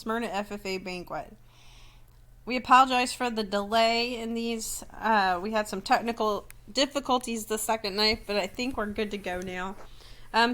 Smyrna FFA Banquet. We apologize for the delay in these. We had some technical difficulties the second night, but I think we're good to go now.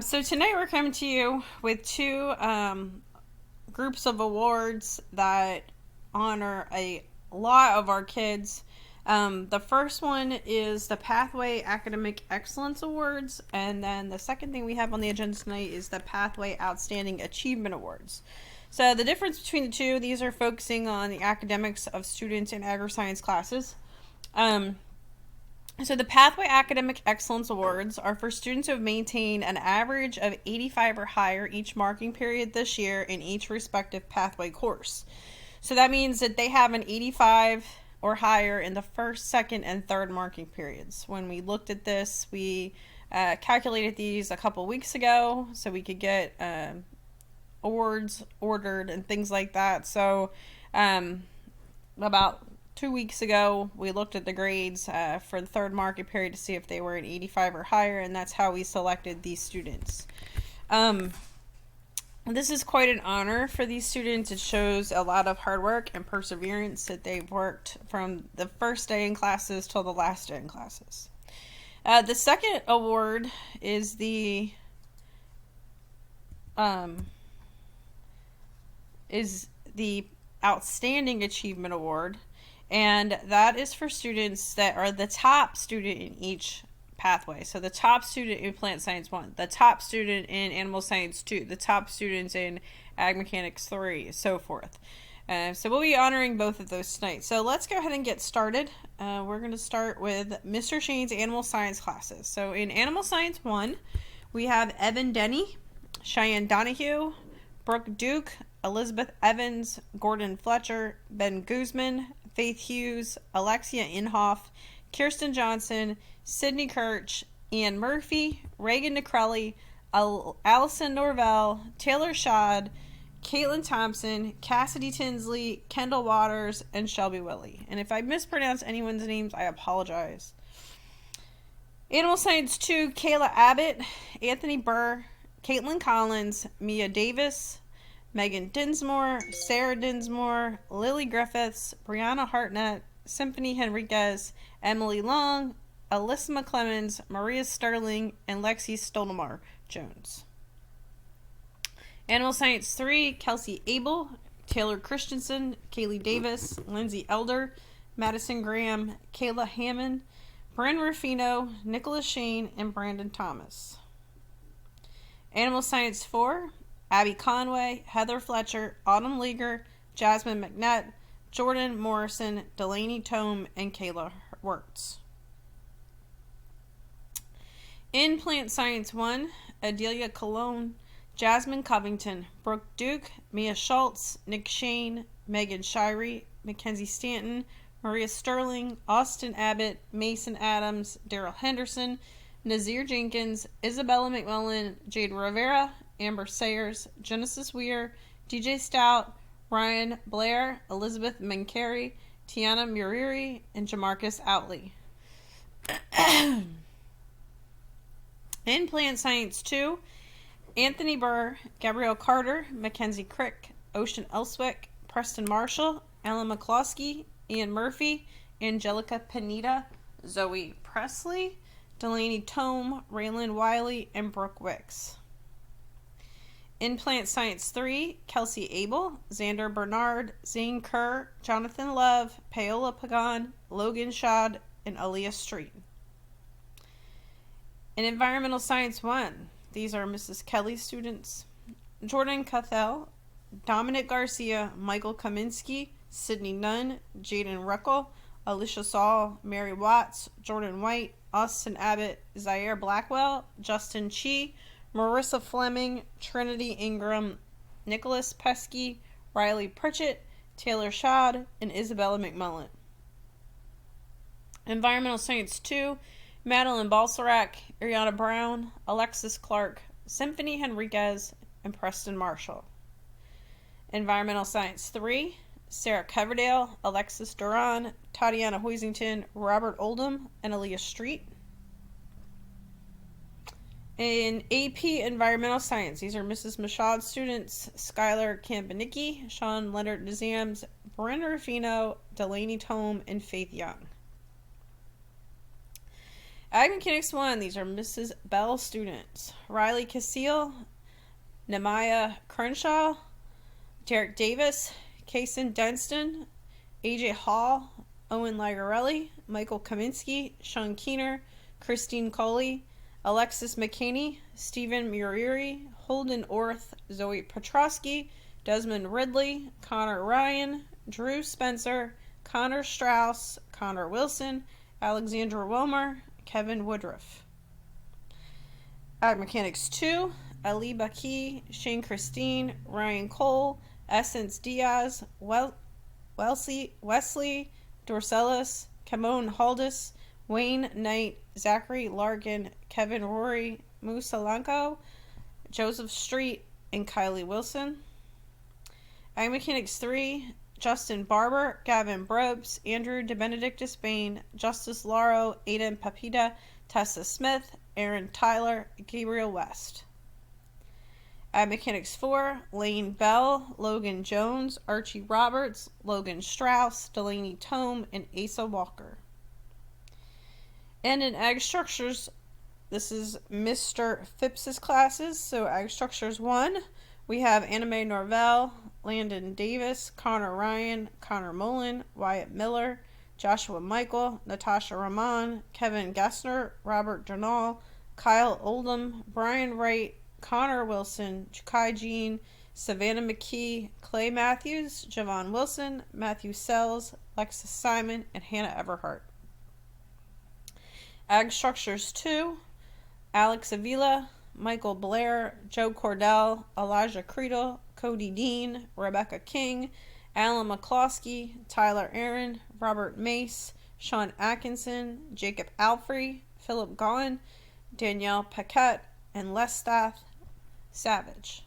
So tonight we're coming to you with two groups of awards that honor a lot of our kids. The first one is the Pathway Academic Excellence Awards, and then the second thing we have on the agenda tonight is the Pathway Outstanding Achievement Awards. So the difference between the two, these are focusing on the academics of students in agri-science classes. So the Pathway Academic Excellence Awards are for students who have maintained an average of 85 or higher each marking period this year in each respective pathway course. So that means that they have an 85 or higher in the first, second, and third marking periods. When we looked at this, we calculated these a couple weeks ago so we could get awards ordered and things like that. So about 2 weeks ago, we looked at the grades for the third market period to see if they were an 85 or higher, and that's how we selected these students. This is quite an honor for these students. It shows a lot of hard work and perseverance that they've worked from the first day in classes till the last day in classes. The second award is the Outstanding Achievement Award, and that is for students that are the top student in each pathway. So the top student in Plant Science 1, the top student in Animal Science 2, the top students in Ag Mechanics 3, so forth. So we'll be honoring both of those tonight. So let's go ahead and get started. We're going to start with Mr. Shane's Animal Science classes. So in Animal Science 1, we have Evan Denny, Cheyenne Donahue, Brooke Duke, Elizabeth Evans, Gordon Fletcher, Ben Guzman, Faith Hughes, Alexia Inhofe, Kirsten Johnson, Sydney Kirch, Ian Murphy, Reagan Necrelli, Allison Norvell, Taylor Schad, Caitlin Thompson, Cassidy Tinsley, Kendall Waters, and Shelby Willie. And if I mispronounce anyone's names, I apologize. Animal Science 2, Kayla Abbott, Anthony Burr, Caitlin Collins, Mia Davis, Megan Dinsmore, Sarah Dinsmore, Lily Griffiths, Brianna Hartnett, Symphony Henriquez, Emily Long, Alyssa McClemens, Maria Sterling, and Lexi Stonemar Jones. Animal Science 3, Kelsey Abel, Taylor Christensen, Kaylee Davis, Lindsay Elder, Madison Graham, Kayla Hammond, Bryn Rufino, Nicholas Shane, and Brandon Thomas. Animal Science 4, Abby Conway, Heather Fletcher, Autumn Leaguer, Jasmine McNett, Jordan Morrison, Delaney Tome, and Kayla Wirtz. In Plant Science 1, Adelia Colon, Jasmine Covington, Brooke Duke, Mia Schultz, Nick Shane, Megan Shirey, Mackenzie Stanton, Maria Sterling, Austin Abbott, Mason Adams, Daryl Henderson, Nazir Jenkins, Isabella McMullen, Jade Rivera, Amber Sayers, Genesis Weir, DJ Stout, Ryan Blair, Elizabeth Mencari, Tiana Muriri, and Jamarcus Outley. In Plant Science 2, Anthony Burr, Gabrielle Carter, Mackenzie Crick, Ocean Elswick, Preston Marshall, Ellen McCloskey, Ian Murphy, Angelica Panetta, Zoe Presley, Delaney Tome, Raylan Wiley, and Brooke Wicks. In Plant Science 3, Kelsey Abel, Xander Bernard, Zane Kerr, Jonathan Love, Paola Pagan, Logan Schad, and Aaliyah Street. In Environmental Science 1, these are Mrs. Kelly's students: Jordan Cathell, Dominic Garcia, Michael Kaminsky, Sydney Nunn, Jaden Ruckel, Alicia Saul, Mary Watts, Jordan White, Austin Abbott, Zaire Blackwell, Justin Chi, Marissa Fleming, Trinity Ingram, Nicholas Pesky, Riley Pritchett, Taylor Schad, and Isabella McMullen. Environmental Science 2, Madeline Balsarac, Ariana Brown, Alexis Clark, Symphony Henriquez, and Preston Marshall. Environmental Science 3, Sarah Coverdale, Alexis Duran, Tatiana Hoisington, Robert Oldham, and Aaliyah Street. In AP Environmental Science, these are Mrs. Mashad's students: Skylar Campaniki, Sean Leonard Nizams, Brenda Rufino, Delaney Tome, and Faith Young. Ag Mechanics 1, these are Mrs. Bell students: Riley Casile, Nemaya Crenshaw, Derek Davis, Kason Dunstan, AJ Hall, Owen Lagarelli, Michael Kaminsky, Sean Keener, Christine Coley, Alexis McKinney, Stephen Muriri, Holden Orth, Zoe Petrosky, Desmond Ridley, Connor Ryan, Drew Spencer, Connor Strauss, Connor Wilson, Alexandra Wilmer, Kevin Woodruff. Ag Mechanics 2, Ali Baki, Shane Christine, Ryan Cole, Essence Diaz, Wesley Dorcelis, Camone Haldis, Wayne Knight, Zachary Larkin, Kevin Rory, Musa Lanko, Joseph Street, and Kylie Wilson. Ag Mechanics 3, Justin Barber, Gavin Brobes, Andrew DeBenedictis Bain, Justice Laro, Aiden Papita, Tessa Smith, Aaron Tyler, Gabriel West. Ag Mechanics 4, Lane Bell, Logan Jones, Archie Roberts, Logan Strauss, Delaney Tome, and Asa Walker. And in Ag Structures, this is Mr. Phipps's classes. So Ag Structures 1, we have Anime Norvell, Landon Davis, Connor Ryan, Connor Mullen, Wyatt Miller, Joshua Michael, Natasha Rahman, Kevin Gessner, Robert Janal, Kyle Oldham, Brian Wright, Connor Wilson, Chukai Jean, Savannah McKee, Clay Matthews, Javon Wilson, Matthew Sells, Lexus Simon, and Hannah Everhart. Ag Structures 2, Alex Avila, Michael Blair, Joe Cordell, Elijah Creedle, Cody Dean, Rebecca King, Alan McCloskey, Tyler Aaron, Robert Mace, Sean Atkinson, Jacob Alfrey, Philip Gaughan, Danielle Paquette, and Lestath Savage.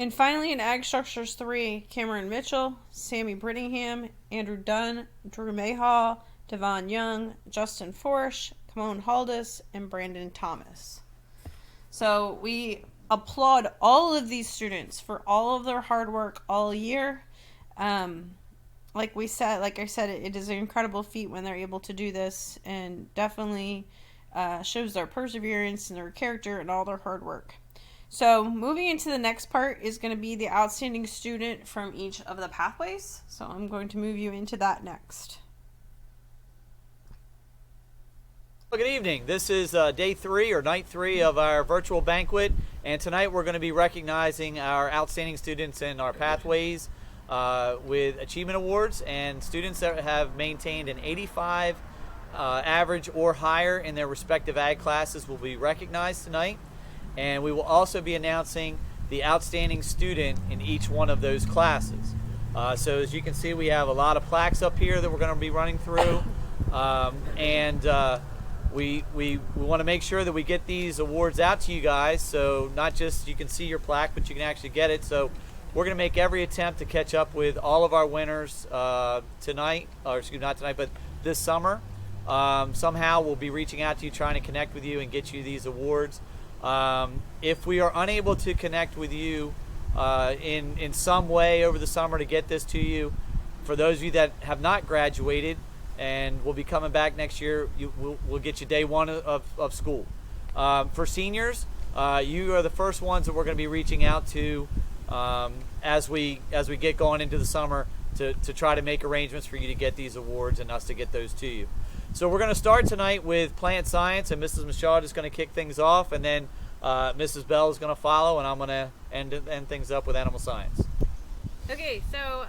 And finally, in Ag Structures 3, Cameron Mitchell, Sammy Brittingham, Andrew Dunn, Drew Mayhaw, Devon Young, Justin Forsch, Camone Haldis, and Brandon Thomas. So we applaud all of these students for all of their hard work all year. Like I said, it is an incredible feat when they're able to do this, and definitely shows their perseverance and their character and all their hard work. So moving into the next part is going to be the outstanding student from each of the pathways. So I'm going to move you into that next. Well, good evening. This is day 3 or night 3 of our virtual banquet, and tonight we're going to be recognizing our outstanding students in our pathways with achievement awards, and students that have maintained an 85 average or higher in their respective ag classes will be recognized tonight. And we will also be announcing the outstanding student in each one of those classes. So as you can see, we have a lot of plaques up here that we're going to be running through, we want to make sure that we get these awards out to you guys, so not just you can see your plaque, but you can actually get it. So we're going to make every attempt to catch up with all of our winners tonight, or excuse me, not tonight, but this summer. Somehow we'll be reaching out to you, trying to connect with you and get you these awards. If we are unable to connect with you in some way over the summer to get this to you, for those of you that have not graduated and will be coming back next year, we'll get you day 1 of school. For seniors, you are the first ones that we're going to be reaching out to as we get going into the summer to try to make arrangements for you to get these awards and us to get those to you. So we're going to start tonight with plant science, and Mrs. Machad is going to kick things off, and then Mrs. Bell is going to follow, and I'm going to end things up with animal science. Okay, so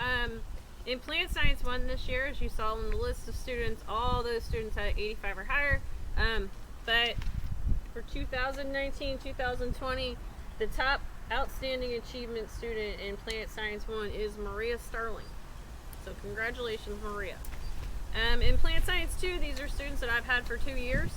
in plant science 1 this year, as you saw on the list of students, all those students had 85 or higher. But for 2019-2020, the top outstanding achievement student in plant science 1 is Maria Starling. So congratulations, Maria. In plant science 2, these are students that I've had for 2 years.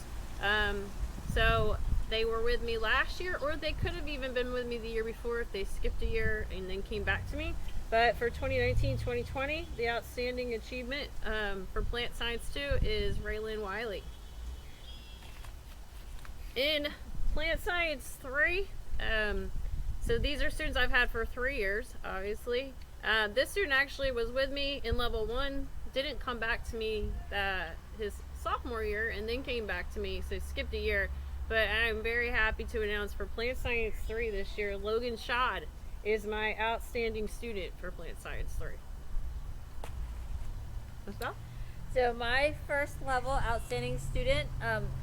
So they were with me last year, or they could have even been with me the year before if they skipped a year and then came back to me. But for 2019-2020, the outstanding achievement for plant science 2 is Raylan Wiley. In Plant Science 3. So these are students I've had for 3 years, obviously. This student actually was with me in level 1, didn't come back to me his sophomore year, and then came back to me, so skipped a year. But I'm very happy to announce for Plant Science 3 this year, Logan Schad is my outstanding student for Plant Science 3. Miss Bell? So my first level outstanding student,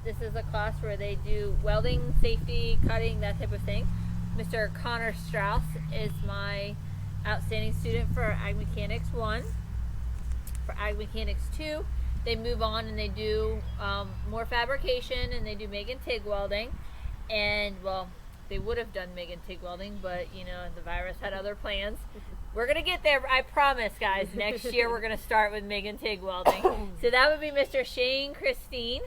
this is a class where they do welding, safety, cutting, that type of thing. Mr. Connor Strauss is my outstanding student for Ag Mechanics 1. For Ag Mechanics 2, they move on and they do more fabrication, and they do MIG and TIG welding. And well, they would have done MIG and TIG welding, but you know, the virus had other plans. We're gonna get there, I promise, guys. Next year we're gonna start with MIG and TIG welding. So that would be Mr. Shane Christine.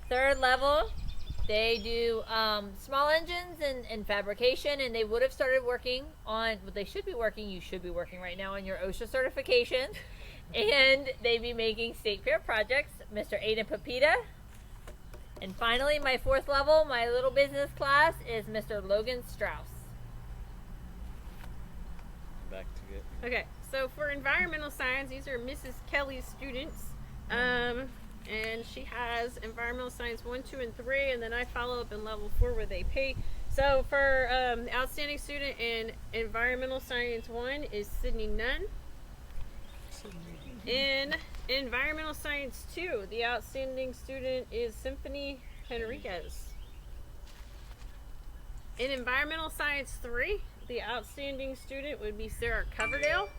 Third level, they do small engines and fabrication, and they would have started working on, well, they should be working, you should be working right now on your OSHA certification. And they'd be making state fair projects, Mr. Aiden Pepita. And finally, my fourth level, my little business class, is Mr. Logan Strauss. Back to get. Okay, so for environmental science, these are Mrs. Kelly's students. And she has environmental science 1, 2, and 3, and then I follow up in level 4 where they pay. So for outstanding student in environmental science 1 is Sydney Nunn. In environmental science 2, the outstanding student is Symphony Henriquez. In environmental science 3, the outstanding student would be Sarah Coverdale.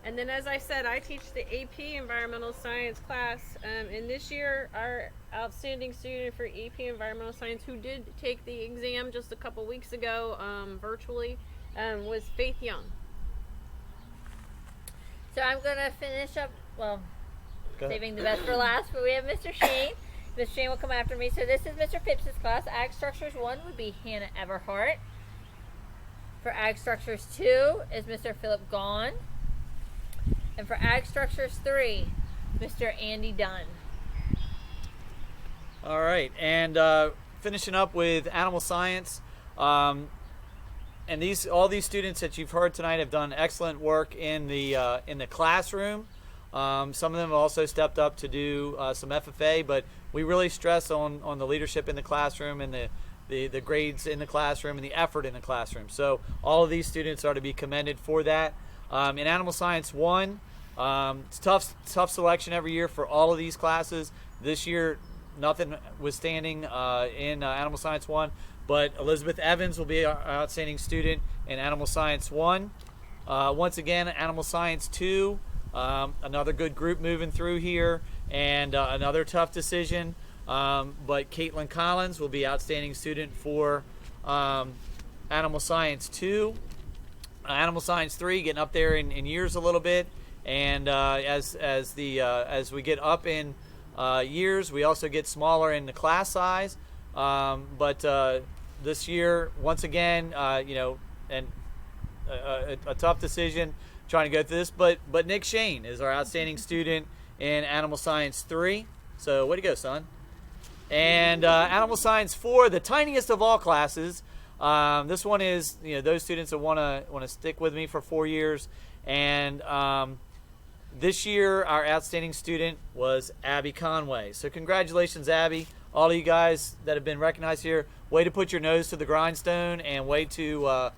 And then, as I said, I teach the AP Environmental Science class. And this year, our outstanding student for AP Environmental Science, who did take the exam just a couple weeks ago virtually, was Faith Young. So I'm going to finish up, well, Go ahead. saving the best for last, but we have Mr. Shane. Mr. Shane will come after me. So this is Mr. Phipps' class. Ag Structures 1 would be Hannah Everhart. For Ag Structures 2 is Mr. Philip Gaughan. And for Ag Structures 3, Mr. Andy Dunn. All right, and finishing up with animal science. And all these students that you've heard tonight have done excellent work in the classroom. Some of them have also stepped up to do some FFA, but we really stress on the leadership in the classroom and the grades in the classroom and the effort in the classroom. So all of these students are to be commended for that. In Animal Science 1, it's tough selection every year for all of these classes. This year, nothing withstanding in Animal Science 1, but Elizabeth Evans will be our outstanding student in Animal Science 1. Once again, Animal Science 2, another good group moving through here, and another tough decision. But Caitlin Collins will be outstanding student for Animal Science 2. Animal Science 3 getting up there in years a little bit, and as we get up in years, we also get smaller in the class size. But this year, once again, and a tough decision trying to go through this. But Nick Shane is our outstanding student in Animal Science 3. So way to go, son. And Animal Science 4, the tiniest of all classes. This one is those students that want to stick with me for 4 years, and this year our outstanding student was Abby Conway. So congratulations, Abby! All of you guys that have been recognized here, way to put your nose to the grindstone, and way to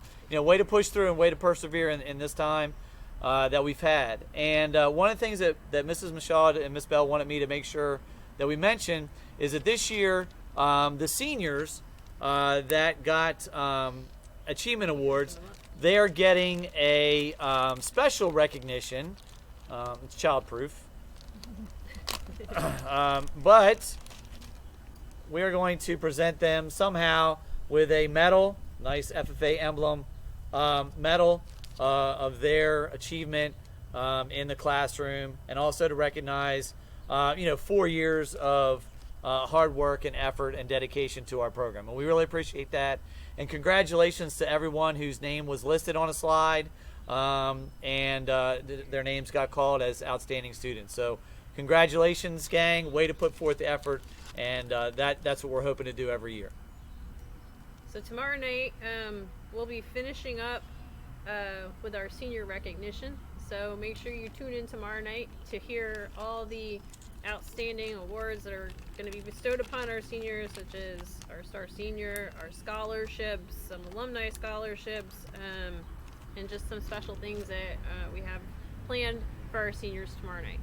push through and way to persevere in this time that we've had. And one of the things that Mrs. Michaud and Miss Bell wanted me to make sure that we mention is that this year the seniors that got achievement awards, they are getting a special recognition. It's childproof, but we are going to present them somehow with a medal, nice FFA emblem medal of their achievement in the classroom, and also to recognize 4 years of hard work and effort and dedication to our program. And we really appreciate that. And congratulations to everyone whose name was listed on a slide and their names got called as outstanding students. So congratulations, gang. Way to put forth the effort and that's what we're hoping to do every year. So tomorrow night, we'll be finishing up with our senior recognition. So make sure you tune in tomorrow night to hear all the outstanding awards that are going to be bestowed upon our seniors, such as our Star Senior, our scholarships, some alumni scholarships, and just some special things that we have planned for our seniors tomorrow night.